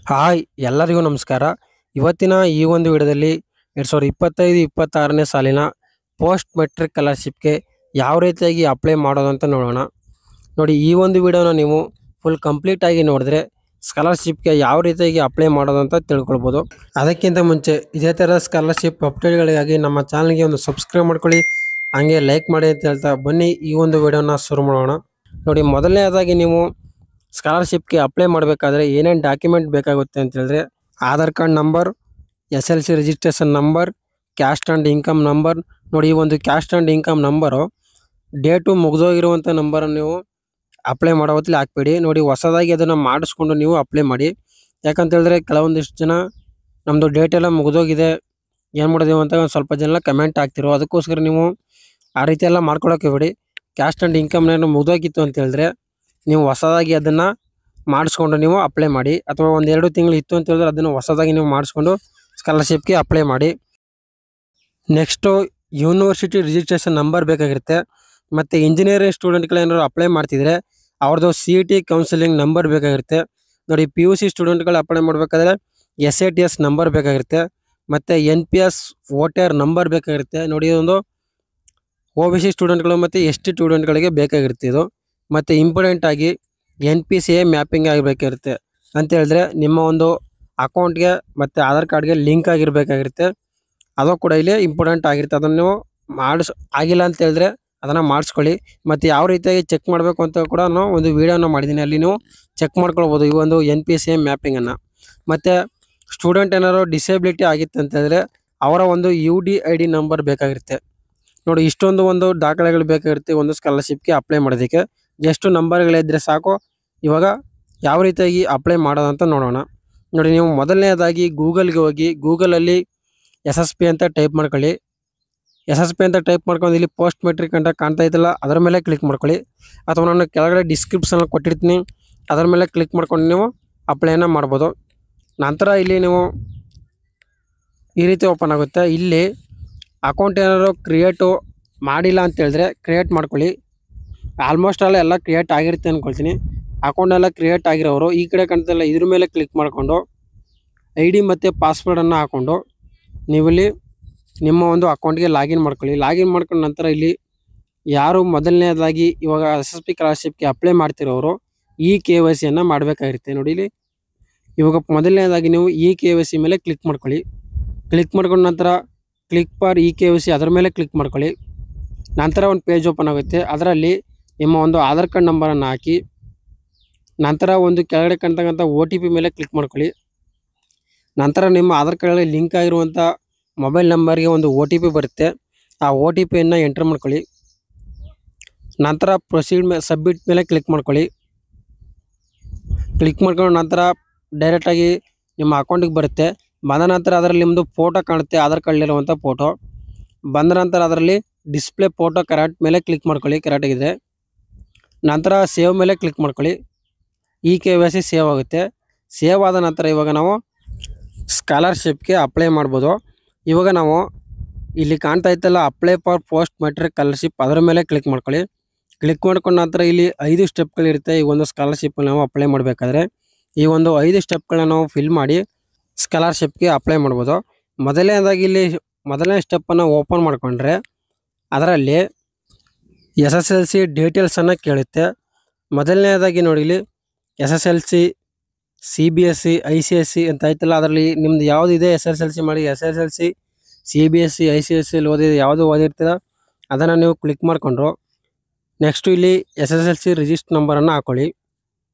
Hi ಎಲ್ಲರಿಗೂ ನಮಸ್ಕಾರ. ಇವತ್ತಿನ ಈ ಒಂದು ವಿಡಿಯೋದಲ್ಲಿ 2025-26ನೇ ಸಾಲಿನ ಪೋಸ್ಟ್ ಮೆಟ್ರಿಕ್ ಸ್ಕಾಲರ್ಶಿಪ್ಗೆ ಯಾವ ರೀತಿಯಾಗಿ ಅಪ್ಲೈ ಮಾಡೋದು ಅಂತ ನೋಡೋಣ. ನೋಡಿ, ಈ ಒಂದು ವಿಡಿಯೋನ ನೀವು ಫುಲ್ ಕಂಪ್ಲೀಟ್ ಆಗಿ ನೋಡಿದ್ರೆ ಸ್ಕಾಲರ್ಶಿಪ್ಗೆ ಯಾವ ರೀತಿಯಾಗಿ ಅಪ್ಲೈ ಮಾಡೋದು ಅಂತ ತಿಳ್ಕೊಳ್ಬೋದು. ಅದಕ್ಕಿಂತ ಮುಂಚೆ ಇದೇ ಥರ ಸ್ಕಾಲರ್ಶಿಪ್ ಅಪ್ಡೇಟ್ಗಳಿಗಾಗಿ ನಮ್ಮ ಚಾನಲ್ಗೆ ಒಂದು ಸಬ್ಸ್ಕ್ರೈಬ್ ಮಾಡ್ಕೊಳ್ಳಿ, ಹಾಗೆ ಲೈಕ್ ಮಾಡಿ ಅಂತ ಹೇಳ್ತಾ ಬನ್ನಿ ಈ ಒಂದು ವಿಡಿಯೋನ ಶುರು ಮಾಡೋಣ. ನೋಡಿ, ಮೊದಲನೇದಾಗಿ ನೀವು ಸ್ಕಾಲರ್ಶಿಪ್ಗೆ ಅಪ್ಲೈ ಮಾಡಬೇಕಾದ್ರೆ ಏನೇನು ಡಾಕ್ಯುಮೆಂಟ್ ಬೇಕಾಗುತ್ತೆ ಅಂತ ಹೇಳಿದ್ರೆ Aadhaar card number, SLC registration number, caste and income number. ನೋಡಿ, ಈ ಒಂದು caste and income number date ಮುಗಿದೋಗಿರುವಂಥ ನಂಬರನ್ನು ನೀವು ಅಪ್ಲೈ ಮಾಡೋ ಹೊತ್ತಲ್ಲಿ ಹಾಕ್ಬೇಡಿ. ನೋಡಿ, ಹೊಸದಾಗಿ ಅದನ್ನು ಮಾಡಿಸ್ಕೊಂಡು ನೀವು ಅಪ್ಲೈ ಮಾಡಿ. ಯಾಕಂತ ಹೇಳಿದ್ರೆ ಕೆಲವೊಂದಿಷ್ಟು ಜನ ನಮ್ಮದು ಡೇಟ್ ಎಲ್ಲ ಮುಗಿದೋಗಿದೆ, ಏನು ಮಾಡೋದೇವು ಅಂತ ಒಂದು ಸ್ವಲ್ಪ ಜನ ಕಮೆಂಟ್ ಆಗ್ತಿರೋ, ಅದಕ್ಕೋಸ್ಕರ ನೀವು ಆ ರೀತಿ ಎಲ್ಲ ಮಾಡ್ಕೊಳಕ್ಕೆ ಬಿಡಿ. ಕ್ಯಾಸ್ಟ್ ಆ್ಯಂಡ್ ಇನ್ಕಮ್ನೇನು ಮುಗಿದೋಗಿತ್ತು ಅಂತ ಹೇಳಿದ್ರೆ ನೀವು ಹೊಸದಾಗಿ ಅದನ್ನು ಮಾಡಿಸ್ಕೊಂಡು ನೀವು ಅಪ್ಲೈ ಮಾಡಿ, ಅಥವಾ 1-2 ತಿಂಗಳು ಇತ್ತು ಅಂತ ಹೇಳಿದ್ರೆ ಅದನ್ನು ಹೊಸದಾಗಿ ನೀವು ಮಾಡಿಸ್ಕೊಂಡು ಸ್ಕಾಲರ್ಶಿಪ್ಗೆ ಅಪ್ಲೈ ಮಾಡಿ. ನೆಕ್ಸ್ಟು ಯೂನಿವರ್ಸಿಟಿ ರಿಜಿಸ್ಟ್ರೇಷನ್ ನಂಬರ್ ಬೇಕಾಗಿರುತ್ತೆ. ಮತ್ತು ಇಂಜಿನಿಯರಿಂಗ್ ಸ್ಟೂಡೆಂಟ್ಗಳೇನಾದ್ರು ಅಪ್ಲೈ ಮಾಡ್ತಿದ್ರೆ ಅವ್ರದ್ದು CET ಕೌನ್ಸಿಲಿಂಗ್ ನಂಬರ್ ಬೇಕಾಗಿರುತ್ತೆ. ನೋಡಿ, PUC ಸ್ಟೂಡೆಂಟ್ಗಳು ಅಪ್ಲೈ ಮಾಡಬೇಕಾದ್ರೆ SATS ನಂಬರ್ ಬೇಕಾಗಿರುತ್ತೆ. ಮತ್ತು NPS ವೋಟರ್ ನಂಬರ್ ಬೇಕಾಗಿರುತ್ತೆ. ನೋಡಿ, ಇದೊಂದು OBC ಸ್ಟೂಡೆಂಟ್ಗಳು ಮತ್ತು ST ಸ್ಟೂಡೆಂಟ್ಗಳಿಗೆ ಬೇಕಾಗಿರುತ್ತೆ ಇದು. ಮತ್ತು ಇಂಪಾರ್ಟೆಂಟ್ ಆಗಿ NPCI ಮ್ಯಾಪಿಂಗ್ ಆಗಿರಬೇಕಿರುತ್ತೆ. ಅಂತ ಹೇಳಿದ್ರೆ ನಿಮ್ಮ ಒಂದು ಅಕೌಂಟ್ಗೆ ಮತ್ತು ಆಧಾರ್ ಕಾರ್ಡ್ಗೆ ಲಿಂಕ್ ಆಗಿರಬೇಕಾಗಿರುತ್ತೆ. ಅದು ಕೂಡ ಇಲ್ಲಿ ಇಂಪಾರ್ಟೆಂಟ್ ಆಗಿರುತ್ತೆ. ಅದನ್ನು ನೀವು ಆಗಿಲ್ಲ ಅಂತ ಹೇಳಿದ್ರೆ ಅದನ್ನು ಮಾಡಿಸ್ಕೊಳ್ಳಿ. ಮತ್ತು ಯಾವ ರೀತಿಯಾಗಿ ಚೆಕ್ ಮಾಡಬೇಕು ಅಂತ ಕೂಡ ನಾನು ಒಂದು ವೀಡಿಯೋನ ಮಾಡಿದ್ದೀನಿ, ಅಲ್ಲಿ ನೀವು ಚೆಕ್ ಮಾಡ್ಕೊಳ್ಬೋದು ಈ ಒಂದು NPCI ಮ್ಯಾಪಿಂಗನ್ನು. ಮತ್ತು ಸ್ಟೂಡೆಂಟ್ ಏನಾದ್ರು ಡಿಸೇಬಿಲಿಟಿ ಆಗಿತ್ತು ಅಂತ ಹೇಳಿದ್ರೆ ಅವರ ಒಂದು UDID ನಂಬರ್ ಬೇಕಾಗಿರುತ್ತೆ. ನೋಡಿ, ಇಷ್ಟೊಂದು ಒಂದು ದಾಖಲೆಗಳು ಬೇಕಾಗಿರುತ್ತೆ ಒಂದು ಸ್ಕಾಲರ್ಶಿಪ್ಗೆ ಅಪ್ಲೈ ಮಾಡೋದಕ್ಕೆ. ಎಷ್ಟು ನಂಬರ್ಗಳಿದ್ದರೆ ಸಾಕು. ಇವಾಗ ಯಾವ ರೀತಿಯಾಗಿ ಅಪ್ಲೈ ಮಾಡೋದು ಅಂತ ನೋಡೋಣ. ನೋಡಿ, ನೀವು ಮೊದಲನೇದಾಗಿ ಗೂಗಲ್ಗೆ ಹೋಗಿ ಗೂಗಲಲ್ಲಿ SSP ಅಂತ ಟೈಪ್ ಮಾಡ್ಕೊಳ್ಳಿ. SSP ಅಂತ ಟೈಪ್ ಮಾಡ್ಕೊಂಡು ಇಲ್ಲಿ ಪೋಸ್ಟ್ ಮೆಟ್ರಿಕ್ ಅಂತ ಕಾಣ್ತಾ ಇದ್ದಲ್ಲ, ಅದರ ಮೇಲೆ ಕ್ಲಿಕ್ ಮಾಡ್ಕೊಳ್ಳಿ. ಅಥವಾ ನಾನು ಕೆಳಗಡೆ ಡಿಸ್ಕ್ರಿಪ್ಷನಲ್ಲಿ ಕೊಟ್ಟಿರ್ತೀನಿ, ಅದರ ಮೇಲೆ ಕ್ಲಿಕ್ ಮಾಡ್ಕೊಂಡು ನೀವು ಅಪ್ಲೈನ ಮಾಡ್ಬೋದು. ನಂತರ ಇಲ್ಲಿ ನೀವು ಈ ರೀತಿ ಓಪನ್ ಆಗುತ್ತೆ. ಇಲ್ಲಿ ಅಕೌಂಟ್ ಏನಾದ್ರು ಕ್ರಿಯೇಟು ಮಾಡಿಲ್ಲ ಅಂತ ಹೇಳಿದ್ರೆ ಕ್ರಿಯೇಟ್ ಮಾಡ್ಕೊಳ್ಳಿ. ಆಲ್ಮೋಸ್ಟ್ ಎಲ್ಲ ಕ್ರಿಯೇಟ್ ಆಗಿರುತ್ತೆ ಅಂದ್ಕೊಳ್ತೀನಿ. ಅಕೌಂಟ್ ಎಲ್ಲ ಕ್ರಿಯೇಟ್ ಆಗಿರೋರು ಈ ಕಡೆ ಕಾಣ್ತಲ್ಲ, ಇದ್ರ ಮೇಲೆ ಕ್ಲಿಕ್ ಮಾಡಿಕೊಂಡು ID ಮತ್ತು ಪಾಸ್ವರ್ಡನ್ನು ಹಾಕ್ಕೊಂಡು ನೀವಿಲ್ಲಿ ನಿಮ್ಮ ಒಂದು ಅಕೌಂಟ್ಗೆ ಲಾಗಿನ್ ಮಾಡ್ಕೊಳ್ಳಿ. ಲಾಗಿನ್ ಮಾಡ್ಕೊಂಡ ನಂತರ ಇಲ್ಲಿ ಯಾರು ಮೊದಲನೇದಾಗಿ ಇವಾಗ SSP ಸ್ಕಾಲರ್ಶಿಪ್ಗೆ ಅಪ್ಲೈ ಮಾಡ್ತಿರೋರು KYCಯನ್ನು ಮಾಡಬೇಕಾಗಿರುತ್ತೆ. ನೋಡಿ, ಇಲ್ಲಿ ಇವಾಗ ಮೊದಲನೇದಾಗಿ ನೀವು KYC ಮೇಲೆ ಕ್ಲಿಕ್ ಮಾಡ್ಕೊಳ್ಳಿ. ಕ್ಲಿಕ್ ಮಾಡ್ಕೊಂಡ ನಂತರ ಕ್ಲಿಕ್ ಫಾರ್ KYC ಅದರ ಮೇಲೆ ಕ್ಲಿಕ್ ಮಾಡ್ಕೊಳ್ಳಿ. ನಂತರ ಒಂದು ಪೇಜ್ ಓಪನ್ ಆಗುತ್ತೆ. ಅದರಲ್ಲಿ ನಿಮ್ಮ ಒಂದು ಆಧಾರ್ ಕಾರ್ಡ್ ನಂಬರನ್ನು ಹಾಕಿ, ನಂತರ ಒಂದು ಕೆಳಗಡೆ ಕಾಣ್ತಕ್ಕಂಥ OTP ಮೇಲೆ ಕ್ಲಿಕ್ ಮಾಡ್ಕೊಳ್ಳಿ. ನಂತರ ನಿಮ್ಮ ಆಧಾರ್ ಕಾರ್ಡಲ್ಲಿ ಲಿಂಕ್ ಆಗಿರುವಂಥ ಮೊಬೈಲ್ ನಂಬರ್ಗೆ ಒಂದು OTP ಬರುತ್ತೆ. ಆ OTPಯನ್ನು ಎಂಟರ್ ಮಾಡ್ಕೊಳ್ಳಿ. ನಂತರ ಪ್ರೊಸೀಡ್ ಸಬ್ಮಿಟ್ ಮೇಲೆ ಕ್ಲಿಕ್ ಮಾಡ್ಕೊಳ್ಳಿ. ಕ್ಲಿಕ್ ಮಾಡ್ಕೊಂಡು ನಂತರ ಡೈರೆಕ್ಟಾಗಿ ನಿಮ್ಮ ಅಕೌಂಟಿಗೆ ಬರುತ್ತೆ. ಬಂದ ನಂತರ ಅದರಲ್ಲಿ ನಿಮ್ಮದು ಫೋಟೋ ಕಾಣುತ್ತೆ, ಆಧಾರ್ ಕಾರ್ಡಲ್ಲಿರುವಂಥ ಫೋಟೋ. ಬಂದ ನಂತರ ಅದರಲ್ಲಿ ಡಿಸ್ಪ್ಲೇ ಫೋಟೋ ಕರೆಕ್ಟ್ ಮೇಲೆ ಕ್ಲಿಕ್ ಮಾಡ್ಕೊಳ್ಳಿ, ಕರೆಕ್ಟಾಗಿದೆ. ನಂತರ ಸೇವ್ ಮೇಲೆ ಕ್ಲಿಕ್ ಮಾಡ್ಕೊಳ್ಳಿ. KYC ಸೇವ್ ಆಗುತ್ತೆ. ಸೇವ್ ಆದ ನಂತರ ಇವಾಗ ನಾವು ಸ್ಕಾಲರ್ಶಿಪ್ಗೆ ಅಪ್ಲೈ ಮಾಡ್ಬೋದು. ಇವಾಗ ನಾವು ಇಲ್ಲಿ ಕಾಣ್ತಾ ಇತ್ತಲ್ಲ apply for post matric scholarship, ಅದರ ಮೇಲೆ ಕ್ಲಿಕ್ ಮಾಡ್ಕೊಳ್ಳಿ. ಕ್ಲಿಕ್ ಮಾಡ್ಕೊಂಡ ನಂತರ ಇಲ್ಲಿ 5 ಸ್ಟೆಪ್ಗಳಿರುತ್ತೆ. ಈ ಒಂದು ಸ್ಕಾಲರ್ಶಿಪ್ ನಾವು ಅಪ್ಲೈ ಮಾಡಬೇಕಾದ್ರೆ ಈ ಒಂದು 5 ಸ್ಟೆಪ್ಗಳನ್ನ ನಾವು ಫಿಲ್ ಮಾಡಿ ಸ್ಕಾಲರ್ಶಿಪ್ಗೆ ಅಪ್ಲೈ ಮಾಡ್ಬೋದು. ಮೊದಲನೇದಾಗಿ ಇಲ್ಲಿ ಮೊದಲನೇ ಸ್ಟೆಪ್ಪನ್ನು ಓಪನ್ ಮಾಡಿಕೊಂಡ್ರೆ ಅದರಲ್ಲಿ SSLC ಡೀಟೇಲ್ಸನ್ನು ಕೇಳುತ್ತೆ. ಮೊದಲನೇದಾಗಿ ನೋಡಿ, ಇಲ್ಲಿ SSLC, CBSE, ICSE ಅಂತ ಐತಲ್ಲ, ಅದರಲ್ಲಿ ನಿಮ್ದು ಯಾವುದಿದೆ SSLC ಮಾಡಿ SSLC, CBSE, ICSE ಓದಿದೆ ಯಾವುದು ಓದಿರ್ತೀರ ಅದನ್ನು ನೀವು ಕ್ಲಿಕ್ ಮಾಡಿಕೊಂಡ್ರು. ನೆಕ್ಸ್ಟು ಇಲ್ಲಿ SSLC ರಿಜಿಸ್ಟರ್ ನಂಬರನ್ನು ಹಾಕ್ಕೊಳ್ಳಿ.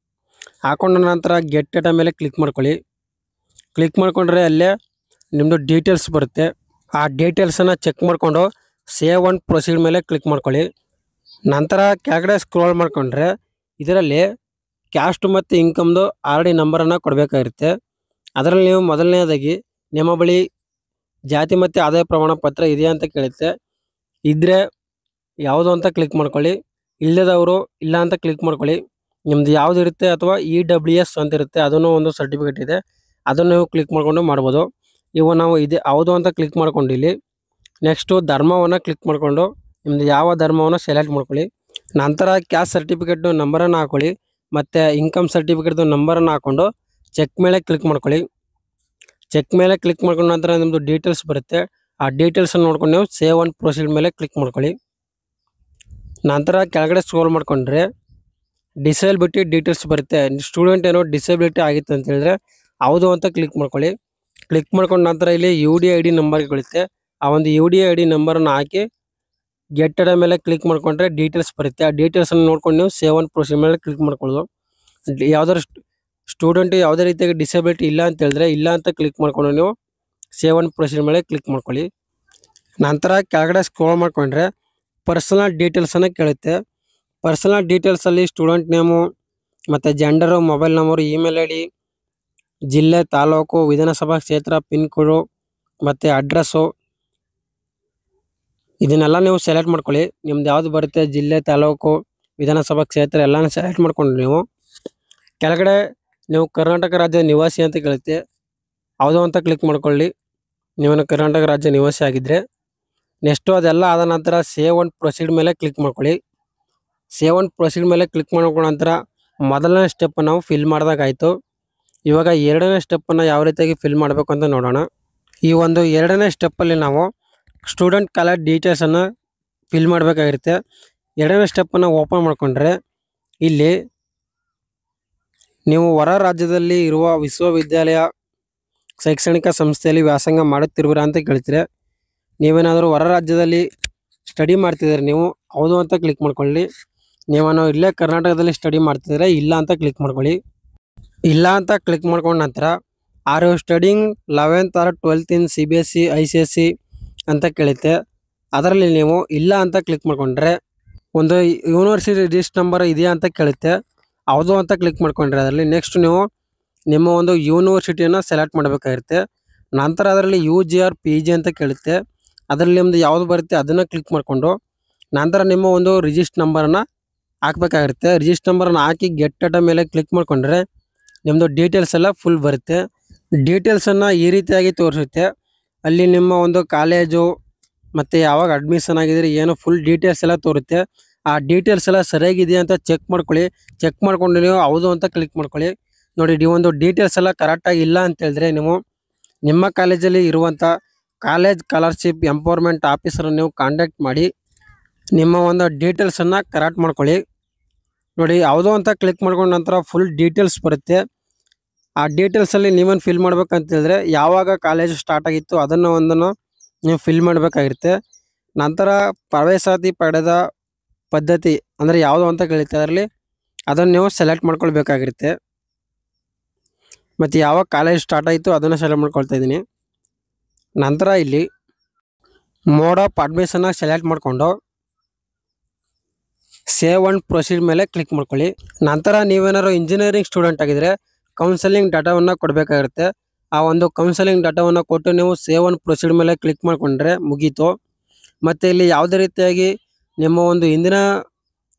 ಹಾಕೊಂಡ ನಂತರ ಗೆಟ್ ಡೇಟಾ ಮೇಲೆ ಕ್ಲಿಕ್ ಮಾಡ್ಕೊಳ್ಳಿ. ಕ್ಲಿಕ್ ಮಾಡಿಕೊಂಡ್ರೆ ಅಲ್ಲೇ ನಿಮ್ಮದು ಡೀಟೇಲ್ಸ್ ಬರುತ್ತೆ. ಆ ಡೀಟೇಲ್ಸನ್ನು ಚೆಕ್ ಮಾಡಿಕೊಂಡು ಸೇವ್ ಆ್ಯಂಡ್ ಪ್ರೊಸೀಡ್ ಮೇಲೆ ಕ್ಲಿಕ್ ಮಾಡ್ಕೊಳ್ಳಿ. ನಂತರ ಕೆಳಗಡೆ ಸ್ಕ್ರೋಲ್ ಮಾಡಿಕೊಂಡ್ರೆ ಇದರಲ್ಲಿ ಕ್ಯಾಸ್ಟ್ ಮತ್ತು ಇನ್ಕಮ್ದು RD ನಂಬರನ್ನು ಕೊಡಬೇಕಾಗಿರುತ್ತೆ. ಅದರಲ್ಲಿ ನೀವು ಮೊದಲನೇದಾಗಿ ನಿಮ್ಮ ಬಳಿ ಜಾತಿ ಮತ್ತು ಆದಾಯ ಪ್ರಮಾಣ ಪತ್ರ ಇದೆಯಾ ಅಂತ ಕೇಳುತ್ತೆ. ಇದ್ದರೆ ಯಾವುದು ಅಂತ ಕ್ಲಿಕ್ ಮಾಡ್ಕೊಳ್ಳಿ. ಇಲ್ಲದವರು ಇಲ್ಲ ಅಂತ ಕ್ಲಿಕ್ ಮಾಡ್ಕೊಳ್ಳಿ. ನಿಮ್ಮದು ಯಾವುದು ಇರುತ್ತೆ ಅಥವಾ EWS ಅಂತ ಇರುತ್ತೆ, ಅದನ್ನು ಒಂದು ಸರ್ಟಿಫಿಕೇಟ್ ಇದೆ, ಅದನ್ನು ನೀವು ಕ್ಲಿಕ್ ಮಾಡಿಕೊಂಡು ಮಾಡ್ಬೋದು. ಇವಾಗ ನಾವು ಇದೆ ಯಾವುದು ಅಂತ ಕ್ಲಿಕ್ ಮಾಡ್ಕೊಂಡು ಇಲ್ಲಿ ನೆಕ್ಸ್ಟು ಧರ್ಮವನ್ನು ಕ್ಲಿಕ್ ಮಾಡಿಕೊಂಡು ನಿಮ್ಮದು ಯಾವ ಧರ್ಮವನ್ನು ಸೆಲೆಕ್ಟ್ ಮಾಡ್ಕೊಳ್ಳಿ. ನಂತರ ಕ್ಯಾಸ್ಟ್ ಸರ್ಟಿಫಿಕೇಟ್ ನಂಬರನ್ನು ಹಾಕ್ಕೊಳ್ಳಿ. ಮತ್ತು ಇನ್ಕಮ್ ಸರ್ಟಿಫಿಕೇಟ್ದು ನಂಬರನ್ನು ಹಾಕ್ಕೊಂಡು ಚೆಕ್ ಮೇಲೆ ಕ್ಲಿಕ್ ಮಾಡ್ಕೊಳ್ಳಿ. ಚೆಕ್ ಮೇಲೆ ಕ್ಲಿಕ್ ಮಾಡ್ಕೊಂಡ ನಂತರ ನಿಮ್ಮದು ಡೀಟೇಲ್ಸ್ ಬರುತ್ತೆ. ಆ ಡೀಟೇಲ್ಸನ್ನು ನೋಡ್ಕೊಂಡು ನೀವು ಸೇವ್ ಆ್ಯಂಡ್ ಪ್ರೊಸೀಡ್ ಮೇಲೆ ಕ್ಲಿಕ್ ಮಾಡ್ಕೊಳ್ಳಿ. ನಂತರ ಕೆಳಗಡೆ ಸ್ಕ್ರೋಲ್ ಮಾಡ್ಕೊಂಡ್ರೆ ಡಿಸೇಬಿಲಿಟಿ ಡೀಟೇಲ್ಸ್ ಬರುತ್ತೆ. ಸ್ಟೂಡೆಂಟ್ ಏನೋ ಡಿಸೇಬಿಲಿಟಿ ಆಗಿತ್ತು ಅಂತ ಹೇಳಿದ್ರೆ ಹೌದು ಅಂತ ಕ್ಲಿಕ್ ಮಾಡ್ಕೊಳ್ಳಿ. ಕ್ಲಿಕ್ ಮಾಡ್ಕೊಂಡ ನಂತರ ಇಲ್ಲಿ UDID ನಂಬರ್ ಕೇಳುತ್ತೆ. ಆ ಒಂದು UDID ನಂಬರನ್ನು ಹಾಕಿ ಗೆಟ್ ಮೇಲೆ ಕ್ಲಿಕ್ ಮಾಡ್ಕೊಂಡ್ರೆ ಡೀಟೇಲ್ಸ್ ಬರುತ್ತೆ. ಆ ಡೀಟೇಲ್ಸನ್ನು ನೋಡ್ಕೊಂಡು ನೀವು ಸೇವ್ ಆ್ಯಂಡ್ ಪ್ರೊಸೀಡ್ ಮೇಲೆ ಕ್ಲಿಕ್ ಮಾಡ್ಕೊಳ್ಳೋದು. ಯಾವ್ದಾದ್ರು ಸ್ಟೂಡೆಂಟ್ ಯಾವುದೇ ರೀತಿಯಾಗಿ ಡಿಸೇಬಿಲಿಟಿ ಇಲ್ಲ ಅಂತ ಹೇಳಿದ್ರೆ ಇಲ್ಲ ಅಂತ ಕ್ಲಿಕ್ ಮಾಡ್ಕೊಂಡು ನೀವು ಸೇವ್ ಆ್ಯಂಡ್ ಪ್ರೊಸೀಡ್ ಮೇಲೆ ಕ್ಲಿಕ್ ಮಾಡ್ಕೊಳ್ಳಿ. ನಂತರ ಕೆಳಗಡೆ ಸ್ಕ್ರೋಲ್ ಮಾಡ್ಕೊಂಡ್ರೆ ಪರ್ಸನಲ್ ಡೀಟೇಲ್ಸನ್ನು ಕೇಳುತ್ತೆ. ಪರ್ಸನಲ್ ಡೀಟೇಲ್ಸಲ್ಲಿ ಸ್ಟೂಡೆಂಟ್ ನೇಮು ಮತ್ತು gender, mobile number, email ID, ಜಿಲ್ಲೆ, ತಾಲೂಕು, ವಿಧಾನಸಭಾ ಕ್ಷೇತ್ರ, ಪಿನ್ ಕೋಡು ಮತ್ತು ಅಡ್ರೆಸ್ಸು ಇದನ್ನೆಲ್ಲ ನೀವು ಸೆಲೆಕ್ಟ್ ಮಾಡ್ಕೊಳ್ಳಿ. ನಿಮ್ದು ಯಾವುದು ಬರುತ್ತೆ ಜಿಲ್ಲೆ, ತಾಲೂಕು, ವಿಧಾನಸಭಾ ಕ್ಷೇತ್ರ ಎಲ್ಲನೂ ಸೆಲೆಕ್ಟ್ ಮಾಡ್ಕೊಂಡು ನೀವು ಕೆಳಗಡೆ ನೀವು ಕರ್ನಾಟಕ ರಾಜ್ಯ ನಿವಾಸಿ ಅಂತ ಕೇಳುತ್ತೆ. ಹೌದು ಅಂತ ಕ್ಲಿಕ್ ಮಾಡ್ಕೊಳ್ಳಿ ನೀವೇನು ಕರ್ನಾಟಕ ರಾಜ್ಯ ನಿವಾಸಿ ಆಗಿದ್ದರೆ. ನೆಕ್ಸ್ಟು ಅದೆಲ್ಲ ಆದ ನಂತರ ಸೇವ್ ಆ್ಯಂಡ್ ಪ್ರೊಸೀಡ್ ಮೇಲೆ ಕ್ಲಿಕ್ ಮಾಡ್ಕೊಳ್ಳಿ. ಸೇವ್ ಆ್ಯಂಡ್ ಪ್ರೊಸೀಡ್ ಮೇಲೆ ಕ್ಲಿಕ್ ಮಾಡ್ಕೊಂಡ ನಂತರ ಮೊದಲನೇ ಸ್ಟೆಪ್ ನಾವು ಫಿಲ್ ಮಾಡಿದಾಗಾಯಿತು. ಇವಾಗ ಎರಡನೇ ಸ್ಟೆಪ್ಪನ್ನು ಯಾವ ರೀತಿಯಾಗಿ ಫಿಲ್ ಮಾಡಬೇಕು ಅಂತ ನೋಡೋಣ. ಈ ಒಂದು ಎರಡನೇ ಸ್ಟೆಪ್ಪಲ್ಲಿ ನಾವು ಸ್ಟೂಡೆಂಟ್ ಕಾಲೇಜ್ ಡೀಟೇಲ್ಸನ್ನು ಫಿಲ್ ಮಾಡಬೇಕಾಗಿರುತ್ತೆ. ಎರಡನೇ ಸ್ಟೆಪ್ಪನ್ನು ಓಪನ್ ಮಾಡಿಕೊಂಡ್ರೆ ಇಲ್ಲಿ ನೀವು ಹೊರ ರಾಜ್ಯದಲ್ಲಿ ಇರುವ ವಿಶ್ವವಿದ್ಯಾಲಯ ಶೈಕ್ಷಣಿಕ ಸಂಸ್ಥೆಯಲ್ಲಿ ವ್ಯಾಸಂಗ ಮಾಡುತ್ತಿರುವಿರಾ ಅಂತ ಕೇಳ್ತೀರಿ. ನೀವೇನಾದರೂ ಹೊರ ರಾಜ್ಯದಲ್ಲಿ ಸ್ಟಡಿ ಮಾಡ್ತಿದ್ದೀರಿ ನೀವು ಹೌದು ಅಂತ ಕ್ಲಿಕ್ ಮಾಡ್ಕೊಳ್ಳಿ. ನೀವೇನೋ ಇಲ್ಲೇ ಕರ್ನಾಟಕದಲ್ಲಿ ಸ್ಟಡಿ ಮಾಡ್ತಿದ್ರೆ ಇಲ್ಲ ಅಂತ ಕ್ಲಿಕ್ ಮಾಡ್ಕೊಳ್ಳಿ. ಇಲ್ಲ ಅಂತ ಕ್ಲಿಕ್ ಮಾಡ್ಕೊಂಡ ನಂತರ are you studying 11th or 12th in CBSE ICSE ಅಂತ ಕೇಳುತ್ತೆ. ಅದರಲ್ಲಿ ನೀವು ಇಲ್ಲ ಅಂತ ಕ್ಲಿಕ್ ಮಾಡ್ಕೊಂಡ್ರೆ ಒಂದು ಯೂನಿವರ್ಸಿಟಿ ರಿಜಿಸ್ಟರ್ ನಂಬರ್ ಇದೆಯಾ ಅಂತ ಕೇಳುತ್ತೆ. ಹೌದು ಅಂತ ಕ್ಲಿಕ್ ಮಾಡ್ಕೊಂಡ್ರೆ ಅದರಲ್ಲಿ ನೆಕ್ಸ್ಟ್ ನೀವು ನಿಮ್ಮ ಒಂದು ಯೂನಿವರ್ಸಿಟಿಯನ್ನು ಸೆಲೆಕ್ಟ್ ಮಾಡಬೇಕಾಗಿರುತ್ತೆ. ನಂತರ ಅದರಲ್ಲಿ UG or PG ಅಂತ ಕೇಳುತ್ತೆ. ಅದರಲ್ಲಿ ನಿಮ್ಮದು ಯಾವುದು ಬರುತ್ತೆ ಅದನ್ನು ಕ್ಲಿಕ್ ಮಾಡಿಕೊಂಡು ನಂತರ ನಿಮ್ಮ ಒಂದು ರಿಜಿಸ್ಟರ್ ನಂಬರನ್ನು ಹಾಕಬೇಕಾಗಿರುತ್ತೆ. ರಿಜಿಸ್ಟರ್ ನಂಬರನ್ನು ಹಾಕಿ ಗೆಟ್ ಡಾಟಾ ಮೇಲೆ ಕ್ಲಿಕ್ ಮಾಡಿಕೊಂಡ್ರೆ ನಿಮ್ಮದು ಡೀಟೇಲ್ಸ್ ಎಲ್ಲ ಫುಲ್ ಬರುತ್ತೆ. ಡೀಟೇಲ್ಸನ್ನು ಈ ರೀತಿಯಾಗಿ ತೋರಿಸುತ್ತೆ. ಅಲ್ಲಿ ನಿಮ್ಮ ಒಂದು ಕಾಲೇಜು ಮತ್ತು ಯಾವಾಗ ಅಡ್ಮಿಷನ್ ಆಗಿದ್ರೆ ಏನು ಫುಲ್ ಡೀಟೇಲ್ಸ್ ಎಲ್ಲ ತೋರುತ್ತೆ. ಆ ಡೀಟೇಲ್ಸ್ ಎಲ್ಲ ಸರಿಯಾಗಿದೆಯಾ ಅಂತ ಚೆಕ್ ಮಾಡ್ಕೊಳ್ಳಿ. ಚೆಕ್ ಮಾಡ್ಕೊಂಡು ನೀವು ಹೌದು ಅಂತ ಕ್ಲಿಕ್ ಮಾಡ್ಕೊಳ್ಳಿ. ನೋಡಿ ಈ ಒಂದು ಡೀಟೇಲ್ಸ್ ಎಲ್ಲ ಕರೆಕ್ಟಾಗಿ ಇಲ್ಲ ಅಂತ ಹೇಳಿದ್ರೆ ನೀವು ನಿಮ್ಮ ಕಾಲೇಜಲ್ಲಿ ಇರುವಂಥ ಕಾಲೇಜ್ ಸ್ಕಾಲರ್ಶಿಪ್ ಎಂಪವರ್ಮೆಂಟ್ ಆಫೀಸರನ್ನು ನೀವು ಕಾಂಟ್ಯಾಕ್ಟ್ ಮಾಡಿ ನಿಮ್ಮ ಒಂದು ಡೀಟೇಲ್ಸನ್ನು ಕರೆಕ್ಟ್ ಮಾಡ್ಕೊಳ್ಳಿ. ನೋಡಿ ಹೌದು ಅಂತ ಕ್ಲಿಕ್ ಮಾಡ್ಕೊಂಡ ನಂತರ ಫುಲ್ ಡೀಟೇಲ್ಸ್ ಬರುತ್ತೆ. ಆ ಡೀಟೇಲ್ಸಲ್ಲಿ ನೀವೇನು ಫಿಲ್ ಮಾಡ್ಬೇಕಂತ ಹೇಳಿದ್ರೆ ಯಾವಾಗ ಕಾಲೇಜು ಸ್ಟಾರ್ಟ್ ಆಗಿತ್ತು ಅದನ್ನು ಒಂದನ್ನು ನೀವು ಫಿಲ್ ಮಾಡಬೇಕಾಗಿರುತ್ತೆ. ನಂತರ ಪ್ರವೇಶಾತಿ ಪಡೆದ ಪದ್ಧತಿ ಅಂದರೆ ಯಾವುದು ಅಂತ ಕೇಳುತ್ತೆ. ಅದರಲ್ಲಿ ಅದನ್ನು ನೀವು ಸೆಲೆಕ್ಟ್ ಮಾಡ್ಕೊಳ್ಬೇಕಾಗಿರುತ್ತೆ. ಮತ್ತು ಯಾವಾಗ ಕಾಲೇಜ್ ಸ್ಟಾರ್ಟ್ ಆಯಿತು ಅದನ್ನು ಸೆಲೆಕ್ಟ್ ಮಾಡ್ಕೊಳ್ತಾ ಇದ್ದೀನಿ. ನಂತರ ಇಲ್ಲಿ ಮೋಡ್ ಆಫ್ ಅಡ್ಮಿಷನ್ನ ಸೆಲೆಕ್ಟ್ ಮಾಡಿಕೊಂಡು ಸೇವ್ ಆ್ಯಂಡ್ ಪ್ರೊಸೀಡ್ ಮೇಲೆ ಕ್ಲಿಕ್ ಮಾಡ್ಕೊಳ್ಳಿ. ನಂತರ ನೀವೇನಾದ್ರು ಇಂಜಿನಿಯರಿಂಗ್ ಸ್ಟೂಡೆಂಟ್ ಆಗಿದ್ದರೆ ಕೌನ್ಸೆಲಿಂಗ್ ಡಾಟಾವನ್ನು ಕೊಡಬೇಕಾಗಿರುತ್ತೆ. ಆ ಒಂದು ಕೌನ್ಸೆಲಿಂಗ್ ಡಾಟಾವನ್ನು ಕೊಟ್ಟು ನೀವು ಸೇವ್ ಆ್ಯಂಡ್ ಪ್ರೊಸೀಡ್ ಮೇಲೆ ಕ್ಲಿಕ್ ಮಾಡಿಕೊಂಡ್ರೆ ಮುಗೀತು. ಮತ್ತು ಇಲ್ಲಿ ಯಾವುದೇ ರೀತಿಯಾಗಿ ನಿಮ್ಮ ಒಂದು ಹಿಂದಿನ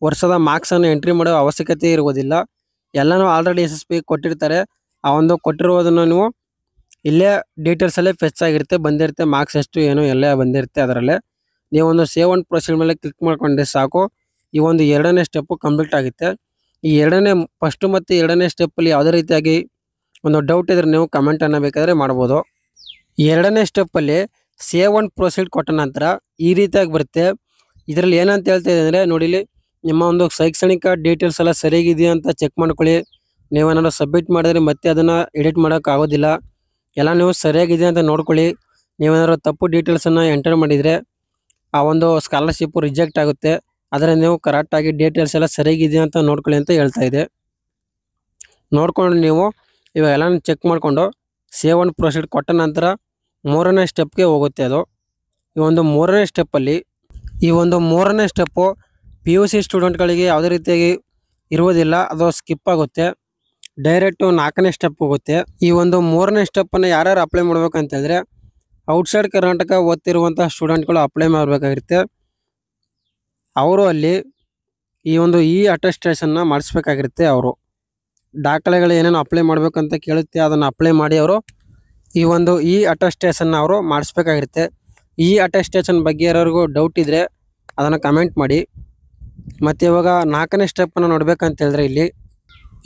ವರ್ಷದ ಮಾರ್ಕ್ಸನ್ನು ಎಂಟ್ರಿ ಮಾಡೋ ಅವಶ್ಯಕತೆ ಇರುವುದಿಲ್ಲ. ಎಲ್ಲನೂ ಆಲ್ರೆಡಿ SSB ಕೊಟ್ಟಿರ್ತಾರೆ. ಆ ಒಂದು ಕೊಟ್ಟಿರುವುದನ್ನು ನೀವು ಇಲ್ಲೇ ಡೀಟೇಲ್ಸಲ್ಲೇ ಫೆಚ್ ಆಗಿರುತ್ತೆ, ಬಂದಿರುತ್ತೆ ಮಾರ್ಕ್ಸ್ ಎಷ್ಟು ಏನು ಎಲ್ಲ ಬಂದಿರುತ್ತೆ. ಅದರಲ್ಲೇ ನೀವೊಂದು ಸೇವ್ ಆ್ಯಂಡ್ ಪ್ರೊಸೀಡ್ ಮೇಲೆ ಕ್ಲಿಕ್ ಮಾಡಿಕೊಂಡ್ರೆ ಸಾಕು. ಈ ಒಂದು ಎರಡನೇ ಸ್ಟೆಪ್ಪು ಕಂಪ್ಲೀಟ್ ಆಗುತ್ತೆ. ಈ ಫಸ್ಟು ಮತ್ತು ಎರಡನೇ ಸ್ಟೆಪ್ಪಲ್ಲಿ ಯಾವುದೇ ರೀತಿಯಾಗಿ ಒಂದು ಡೌಟ್ ಇದ್ದರೆ ನೀವು ಕಮೆಂಟನ್ನು ಬೇಕಾದರೆ ಮಾಡ್ಬೋದು. ಎರಡನೇ ಸ್ಟೆಪ್ಪಲ್ಲಿ ಸೇವ್ ಆ್ಯಂಡ್ ಪ್ರೊಸೀಡ್ ಕೊಟ್ಟ ನಂತರ ಈ ರೀತಿಯಾಗಿ ಬರುತ್ತೆ. ಇದರಲ್ಲಿ ಏನಂತ ಹೇಳ್ತಾ ಇದೆ ಅಂದರೆ ನೋಡಿ ಇಲ್ಲಿ ನಿಮ್ಮ ಒಂದು ಶೈಕ್ಷಣಿಕ ಡೀಟೇಲ್ಸ್ ಎಲ್ಲ ಸರಿಯಾಗಿದೆಯಾ ಅಂತ ಚೆಕ್ ಮಾಡ್ಕೊಳ್ಳಿ. ನೀವೇನಾದ್ರು ಸಬ್ಮಿಟ್ ಮಾಡಿದ್ರೆ ಮತ್ತೆ ಅದನ್ನು ಎಡಿಟ್ ಮಾಡೋಕ್ಕಾಗೋದಿಲ್ಲ. ಎಲ್ಲ ನೀವು ಸರಿಯಾಗಿದೆ ಅಂತ ನೋಡ್ಕೊಳ್ಳಿ. ನೀವೇನಾದ್ರು ತಪ್ಪು ಡೀಟೇಲ್ಸನ್ನು ಎಂಟರ್ ಮಾಡಿದರೆ ಆ ಒಂದು ಸ್ಕಾಲರ್ಶಿಪ್ಪು ರಿಜೆಕ್ಟ್ ಆಗುತ್ತೆ. ಆದರೆ ನೀವು ಕರೆಕ್ಟಾಗಿ ಡೀಟೇಲ್ಸ್ ಎಲ್ಲ ಸರಿಯಾಗಿದೆಯಾ ಅಂತ ನೋಡ್ಕೊಳ್ಳಿ ಅಂತ ಹೇಳ್ತಾ ಇದೆ. ನೋಡ್ಕೊಂಡು ನೀವು ಇವೆಲ್ಲ ಚೆಕ್ ಮಾಡಿಕೊಂಡು ಸೇವ್ ಆ್ಯಂಡ್ ಪ್ರೊಸೀಡ್ ಕೊಟ್ಟ ನಂತರ ಮೂರನೇ ಸ್ಟೆಪ್ಗೆ ಹೋಗುತ್ತೆ ಅದು. ಈ ಒಂದು ಮೂರನೇ ಸ್ಟೆಪ್ಪು PUC ಸ್ಟೂಡೆಂಟ್ಗಳಿಗೆ ಯಾವುದೇ ರೀತಿಯಾಗಿ ಇರುವುದಿಲ್ಲ, ಅದು ಸ್ಕಿಪ್ ಆಗುತ್ತೆ. ಡೈರೆಕ್ಟು 4ನೇ ಸ್ಟೆಪ್ ಹೋಗುತ್ತೆ. ಈ ಒಂದು ಮೂರನೇ ಸ್ಟೆಪ್ಪನ್ನು ಯಾರ್ಯಾರು ಅಪ್ಲೈ ಮಾಡ್ಬೇಕಂತ ಹೇಳಿದ್ರೆ ಔಟ್ಸೈಡ್ ಕರ್ನಾಟಕ ಓದ್ತಿರುವಂಥ ಸ್ಟೂಡೆಂಟ್ಗಳು ಅಪ್ಲೈ ಮಾಡಬೇಕಾಗಿರುತ್ತೆ. ಅವರು ಅಲ್ಲಿ ಈ ಒಂದು ಅಟೆಸ್ಟೇಷನ್ನ ಮಾಡಿಸ್ಬೇಕಾಗಿರುತ್ತೆ. ಅವರು ದಾಖಲೆಗಳು ಏನೇನು ಅಪ್ಲೈ ಮಾಡಬೇಕಂತ ಕೇಳುತ್ತೆ ಅದನ್ನು ಅಪ್ಲೈ ಮಾಡಿ ಅವರು ಈ ಒಂದು ಅಟೆಸ್ಟೇಷನ್ನ ಅವರು ಮಾಡಿಸ್ಬೇಕಾಗಿರುತ್ತೆ. ಅಟೆಸ್ಟೇಷನ್ ಬಗ್ಗೆ ಯಾರಿಗೂ ಡೌಟ್ ಇದ್ದರೆ ಅದನ್ನು ಕಮೆಂಟ್ ಮಾಡಿ. ಮತ್ತು ಇವಾಗ 4ನೇ ಸ್ಟೆಪ್ಪನ್ನು ನೋಡಬೇಕಂತ ಹೇಳಿದ್ರೆ ಇಲ್ಲಿ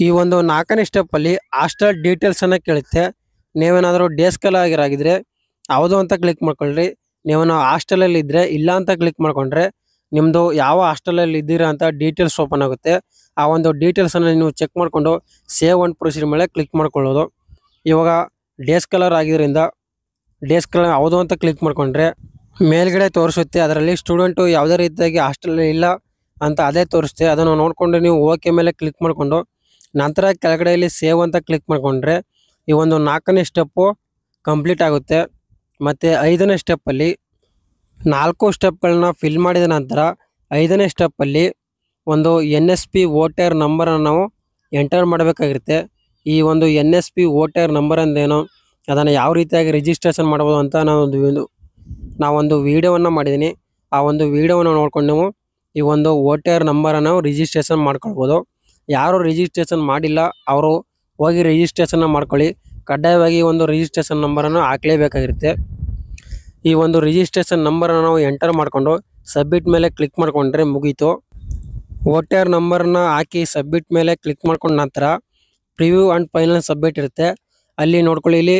ಈ ಒಂದು 4ನೇ ಸ್ಟೆಪ್ಪಲ್ಲಿ ಹಾಸ್ಟೆಲ್ ಡೀಟೇಲ್ಸನ್ನು ಕೇಳುತ್ತೆ. ನೀವೇನಾದರೂ ಡೇ ಸ್ಕಾಲರ್ ಆಗಿದ್ರೆ ಹೌದು ಅಂತ ಕ್ಲಿಕ್ ಮಾಡ್ಕೊಳ್ರಿ. ನೀವೇನೋ ಹಾಸ್ಟೆಲಲ್ಲಿ ಇದ್ದರೆ ಇಲ್ಲ ಅಂತ ಕ್ಲಿಕ್ ಮಾಡ್ಕೊಂಡ್ರೆ ನಿಮ್ಮದು ಯಾವ ಹಾಸ್ಟೆಲಲ್ಲಿ ಇದ್ದೀರಾ ಅಂತ ಡೀಟೇಲ್ಸ್ ಓಪನ್ ಆಗುತ್ತೆ. ಆ ಒಂದು ಡೀಟೇಲ್ಸನ್ನು ನೀವು ಚೆಕ್ ಮಾಡಿಕೊಂಡು ಸೇವ್ ಆ್ಯಂಡ್ ಪ್ರೊಸೀಡ್ ಮೇಲೆ ಕ್ಲಿಕ್ ಮಾಡ್ಕೊಳ್ಳೋದು. ಇವಾಗ ಡೇ ಸ್ಕಾಲರ್ ಆಗಿದ್ದರಿಂದ ಡೇ ಸ್ಕಾಲರ್ ಹೌದು ಅಂತ ಕ್ಲಿಕ್ ಮಾಡ್ಕೊಂಡ್ರೆ ಮೇಲ್ಗಡೆ ತೋರಿಸುತ್ತೆ, ಅದರಲ್ಲಿ ಸ್ಟೂಡೆಂಟು ಯಾವುದೇ ರೀತಿಯಾಗಿ ಹಾಸ್ಟೆಲ್ ಇಲ್ಲ ಅಂತ ಅದೇ ತೋರಿಸುತ್ತೆ. ಅದನ್ನು ನೋಡಿಕೊಂಡು ನೀವು ಓಕೆ ಮೇಲೆ ಕ್ಲಿಕ್ ಮಾಡಿಕೊಂಡು ನಂತರ ಕೆಳಗಡೆಯಲ್ಲಿ ಸೇವ್ ಅಂತ ಕ್ಲಿಕ್ ಮಾಡಿಕೊಂಡ್ರೆ ಈ ಒಂದು 4ನೇ ಸ್ಟೆಪ್ಪು ಕಂಪ್ಲೀಟ್ ಆಗುತ್ತೆ. ಮತ್ತು 5ನೇ ಸ್ಟೆಪ್ಪಲ್ಲಿ 4 ಸ್ಟೆಪ್ಗಳನ್ನ ಫಿಲ್ ಮಾಡಿದ ನಂತರ 5ನೇ ಸ್ಟೆಪ್ಪಲ್ಲಿ ಒಂದು NSP ವೋಟರ್ ನಂಬರನ್ನು ನಾವು ಎಂಟರ್ ಮಾಡಬೇಕಾಗಿರುತ್ತೆ. ಈ ಒಂದು NSP ವೋಟರ್ ನಂಬರ್ ಅಂದೇನು, ಅದನ್ನು ಯಾವ ರೀತಿಯಾಗಿ ರಿಜಿಸ್ಟ್ರೇಷನ್ ಮಾಡ್ಬೋದು ಅಂತ ನಾವೊಂದು ವೀಡಿಯೋವನ್ನು ಮಾಡಿದ್ದೀನಿ. ಆ ಒಂದು ವೀಡಿಯೋವನ್ನು ನೋಡ್ಕೊಂಡು ನೀವು ಈ ಒಂದು ವೋಟರ್ ನಂಬರನ್ನು ರಿಜಿಸ್ಟ್ರೇಷನ್ ಮಾಡ್ಕೊಳ್ಬೋದು. ಯಾರು ರಿಜಿಸ್ಟ್ರೇಷನ್ ಮಾಡಿಲ್ಲ ಅವರು ಹೋಗಿ ರಿಜಿಸ್ಟ್ರೇಷನ್ನ ಮಾಡ್ಕೊಳ್ಳಿ. ಕಡ್ಡಾಯವಾಗಿ ಒಂದು ರಿಜಿಸ್ಟ್ರೇಷನ್ ನಂಬರನ್ನು ಹಾಕಲೇಬೇಕಾಗಿರುತ್ತೆ. ಈ ಒಂದು ರಿಜಿಸ್ಟ್ರೇಷನ್ ನಂಬರನ್ನು ನಾವು ಎಂಟರ್ ಮಾಡಿಕೊಂಡು ಸಬ್ಮಿಟ್ ಮೇಲೆ ಕ್ಲಿಕ್ ಮಾಡಿಕೊಂಡ್ರೆ ಮುಗೀತು. ವೋಟರ್ ನಂಬರನ್ನ ಹಾಕಿ ಸಬ್ಮಿಟ್ ಮೇಲೆ ಕ್ಲಿಕ್ ಮಾಡ್ಕೊಂಡ ನಂತರ ಪ್ರಿವ್ಯೂ ಆ್ಯಂಡ್ ಫೈನಲ್ ಸಬ್ಮಿಟ್ ಇರುತ್ತೆ. ಅಲ್ಲಿ ನೋಡ್ಕೊಳ್ಳಿ, ಇಲ್ಲಿ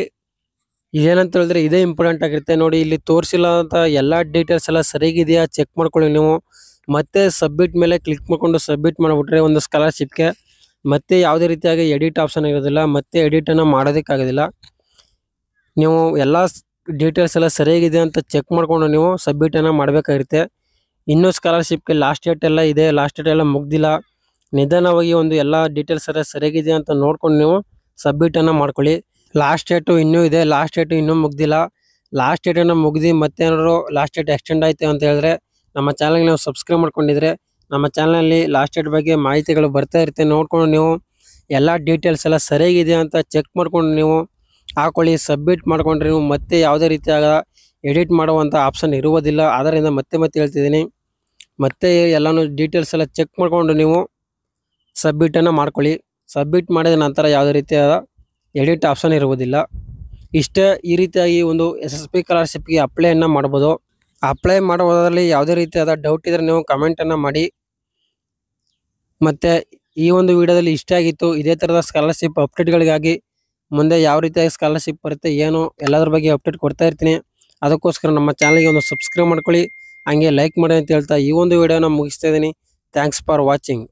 ಇದೇನಂತ ಹೇಳಿದ್ರೆ ಇದೇ ಇಂಪಾರ್ಟೆಂಟ್ ಆಗಿರುತ್ತೆ. ನೋಡಿ, ಇಲ್ಲಿ ತೋರಿಸಿಲ್ಲ ಅಂತ ಎಲ್ಲ ಡೀಟೇಲ್ಸ್ ಎಲ್ಲ ಸರಿಗಿದೆಯಾ ಚೆಕ್ ಮಾಡ್ಕೊಳ್ಳಿ ನೀವು. ಮತ್ತೆ ಸಬ್ಮಿಟ್ ಮೇಲೆ ಕ್ಲಿಕ್ ಮಾಡಿಕೊಂಡು ಸಬ್ಮಿಟ್ ಮಾಡಿಬಿಟ್ರೆ ಒಂದು ಸ್ಕಾಲರ್ಶಿಪ್ಗೆ ಮತ್ತೆ ಯಾವುದೇ ರೀತಿಯಾಗಿ ಎಡಿಟ್ ಆಪ್ಷನ್ ಇರೋದಿಲ್ಲ, ಮತ್ತೆ ಎಡಿಟನ್ನು ಮಾಡೋದಕ್ಕಾಗೋದಿಲ್ಲ. ನೀವು ಎಲ್ಲ ಡೀಟೇಲ್ಸ್ ಎಲ್ಲ ಸರಿಯಾಗಿದೆ ಅಂತ ಚೆಕ್ ಮಾಡಿಕೊಂಡು ನೀವು ಸಬ್ಮಿಟನ್ನು ಮಾಡಬೇಕಾಗಿರುತ್ತೆ. ಇನ್ನೂ ಸ್ಕಾಲರ್ಶಿಪ್ಗೆ ಲಾಸ್ಟ್ ಡೇಟ್ ಎಲ್ಲ ಇದೆ, ಲಾಸ್ಟ್ ಡೇಟ್ ಎಲ್ಲ ಮುಗ್ದಿಲ್ಲ. ನಿಧಾನವಾಗಿ ಒಂದು ಎಲ್ಲ ಡೀಟೇಲ್ಸ್ ಎಲ್ಲ ಸರಿಯಾಗಿದೆ ಅಂತ ನೋಡ್ಕೊಂಡು ನೀವು ಸಬ್ಮಿಟನ್ನು ಮಾಡ್ಕೊಳ್ಳಿ. ಲಾಸ್ಟ್ ಡೇಟು ಇನ್ನೂ ಇದೆ, ಲಾಸ್ಟ್ ಡೇಟು ಇನ್ನೂ ಮುಗ್ದಿಲ್ಲ. ಲಾಸ್ಟ್ ಡೇಟನ್ನು ಮುಗ್ದು ಮತ್ತೇನಾದ್ರು ಲಾಸ್ಟ್ ಡೇಟ್ ಎಕ್ಸ್ಟೆಂಡ್ ಆಯಿತು ಅಂತ ಹೇಳಿದ್ರೆ ನಮ್ಮ ಚಾನಲ್ಗೆ ನೀವು ಸಬ್ಸ್ಕ್ರೈಬ್ ಮಾಡ್ಕೊಂಡಿದ್ರೆ ನಮ್ಮ ಚಾನಲಲ್ಲಿ ಲಾಸ್ಟ್ ಡೇಟ್ ಬಗ್ಗೆ ಮಾಹಿತಿಗಳು ಬರ್ತಾ ಇರುತ್ತೆ. ನೋಡ್ಕೊಂಡು ನೀವು ಎಲ್ಲ ಡೀಟೇಲ್ಸ್ ಎಲ್ಲ ಸರಿಯಾಗಿದೆ ಅಂತ ಚೆಕ್ ಮಾಡ್ಕೊಂಡು ನೀವು ಹಾಕೊಳ್ಳಿ. ಸಬ್ಮಿಟ್ ಮಾಡ್ಕೊಂಡ್ರೆ ನೀವು ಮತ್ತೆ ಯಾವುದೇ ರೀತಿಯಾದ ಎಡಿಟ್ ಮಾಡುವಂಥ ಆಪ್ಷನ್ ಇರುವುದಿಲ್ಲ. ಆದ್ದರಿಂದ ಮತ್ತೆ ಹೇಳ್ತಿದ್ದೀನಿ, ಮತ್ತೆ ಎಲ್ಲನೂ ಡೀಟೇಲ್ಸ್ ಎಲ್ಲ ಚೆಕ್ ಮಾಡಿಕೊಂಡು ನೀವು ಸಬ್ಮಿಟನ್ನು ಮಾಡ್ಕೊಳ್ಳಿ. ಸಬ್ಮಿಟ್ ಮಾಡಿದ ನಂತರ ಯಾವುದೇ ರೀತಿಯಾದ ಎಡಿಟ್ ಆಪ್ಷನ್ ಇರುವುದಿಲ್ಲ. ಇಷ್ಟೇ, ಈ ರೀತಿಯಾಗಿ ಒಂದು SSB ಸ್ಕಾಲರ್ಶಿಪ್ಗೆ ಅಪ್ಲೈಯನ್ನು ಮಾಡ್ಬೋದು. ಅಪ್ಲೈ ಮಾಡುವುದರಲ್ಲಿ ಯಾವುದೇ ರೀತಿಯಾದ ಡೌಟ್ ಇದ್ದರೆ ನೀವು ಕಮೆಂಟನ್ನು ಮಾಡಿ. ಮತ್ತು ಈ ಒಂದು ವಿಡಿಯೋದಲ್ಲಿ ಇಷ್ಟ ಆಗಿತ್ತು. ಇದೇ ಥರದ ಸ್ಕಾಲರ್ಶಿಪ್ ಅಪ್ಡೇಟ್ಗಳಿಗಾಗಿ ಮುಂದೆ ಯಾವ ರೀತಿಯಾಗಿ ಸ್ಕಾಲರ್ಶಿಪ್ ಬರುತ್ತೆ ಏನು ಎಲ್ಲದ್ರ ಬಗ್ಗೆ ಅಪ್ಡೇಟ್ ಕೊಡ್ತಾ ಇರ್ತೀನಿ. ಅದಕ್ಕೋಸ್ಕರ ನಮ್ಮ ಚಾನಲ್ಗೆ ಒಂದು ಸಬ್ಸ್ಕ್ರೈಬ್ ಮಾಡ್ಕೊಳ್ಳಿ, ಹಂಗೆ ಲೈಕ್ ಮಾಡಿ ಅಂತ ಹೇಳ್ತಾ ಈ ಒಂದು ವಿಡಿಯೋನ ಮುಗಿಸ್ತಾ ಇದ್ದೀನಿ. Thanks for watching.